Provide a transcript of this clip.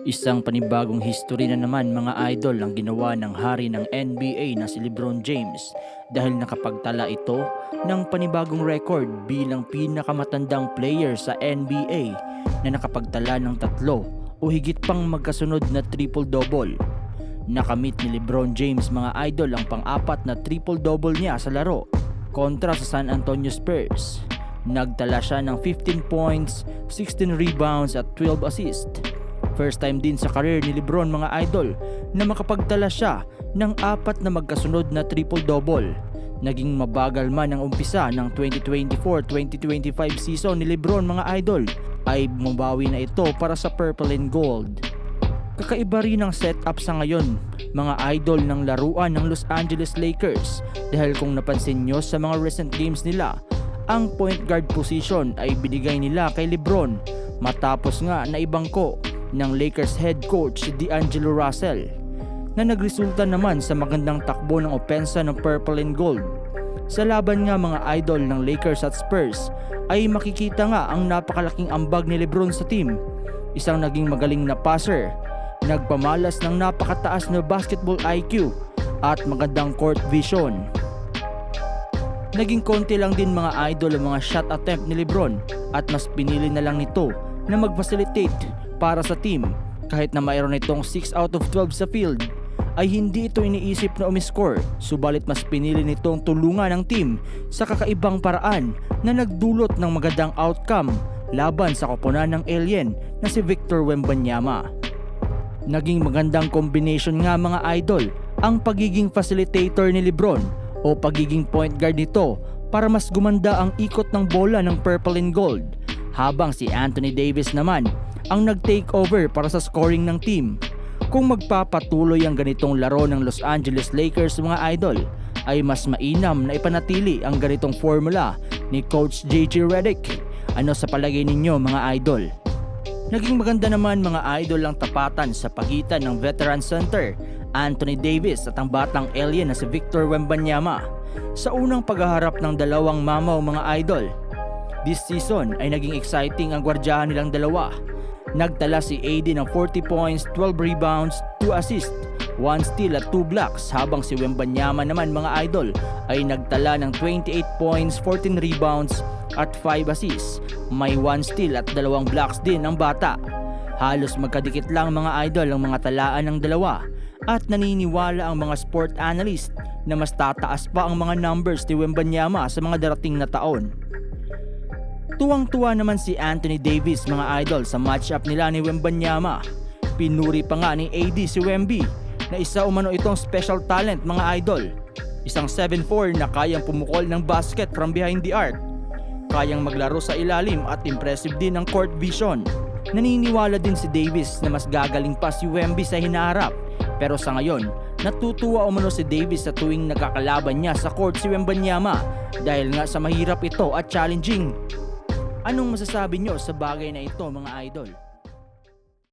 Isang panibagong history na naman mga idol ang ginawa ng hari ng NBA na si LeBron James dahil nakapagtala ito ng panibagong record bilang pinakamatandang player sa NBA na nakapagtala ng 3 o higit pang magkasunod na triple-double. Nakamit ni LeBron James mga idol ang pang-4 na triple-double niya sa laro kontra sa San Antonio Spurs. Nagtala siya ng 15 points, 16 rebounds at 12 assists. First time din sa career ni LeBron mga idol na makapagtala siya ng 4 na magkasunod na triple-double. Naging mabagal man ang umpisa ng 2024-2025 season ni LeBron mga idol ay bumabawi na ito para sa purple and gold. Kakaiba rin ang setup sa ngayon mga idol ng laruan ng Los Angeles Lakers dahil kung napansin nyo sa mga recent games nila, ang point guard position ay binigay nila kay LeBron matapos nga na ibangko ng Lakers head coach si D'Angelo Russell na nagresulta naman sa magandang takbo ng opensa ng purple and gold. Sa laban nga mga idol ng Lakers at Spurs ay makikita nga ang napakalaking ambag ni LeBron sa team. Isang naging magaling na passer, nagpamalas ng napakataas na basketball IQ at magandang court vision. Naging konti lang din mga idol ang mga shot attempt ni LeBron at mas pinili na lang nito na mag-facilitate para sa team. Kahit na mayroon itong 6 out of 12 sa field ay hindi ito iniisip na umiscore, subalit mas pinili nitong tulungan ng team sa kakaibang paraan na nagdulot ng magandang outcome laban sa koponan ng alien na si Victor Wembanyama. Naging magandang combination nga mga idol ang pagiging facilitator ni LeBron o pagiging point guard nito para mas gumanda ang ikot ng bola ng purple and gold, habang si Anthony Davis naman ang nag-take over para sa scoring ng team. Kung magpapatuloy ang ganitong laro ng Los Angeles Lakers mga idol, ay mas mainam na ipanatili ang ganitong formula ni Coach JJ Redick. Ano sa palagay ninyo mga idol? Naging maganda naman mga idol ang tapatan sa pagitan ng veteran center Anthony Davis at ang batang alien na si Victor Wembanyama sa unang paghaharap ng dalawang mamaw mga idol. This season ay naging exciting ang gwardyahan nilang dalawa. Nagtala si AD ng 40 points, 12 rebounds, 2 assists, 1 steal at 2 blocks, habang si Wembanyama naman mga idol ay nagtala ng 28 points, 14 rebounds at 5 assists. May 1 steal at 2 blocks din ang bata. Halos magkadikit lang mga idol ang mga talaan ng dalawa at naniniwala ang mga sport analyst na mas tataas pa ang mga numbers ni Wembanyama sa mga darating na taon. Tuwang-tuwa naman si Anthony Davis mga idol sa matchup nila ni Wembanyama. Pinuri pa nga ni AD si Wemby na isa umano itong special talent mga idol. Isang 7'4" na kayang pumukol ng basket from behind the arc. Kayang maglaro sa ilalim at impressive din ang court vision. Naniniwala din si Davis na mas gagaling pa si Wemby sa hinaharap. Pero sa ngayon, natutuwa umano si Davis sa tuwing nagkakalaban niya sa court si Wembanyama dahil nga sa mahirap ito at challenging. Anong masasabi nyo sa bagay na ito mga idol?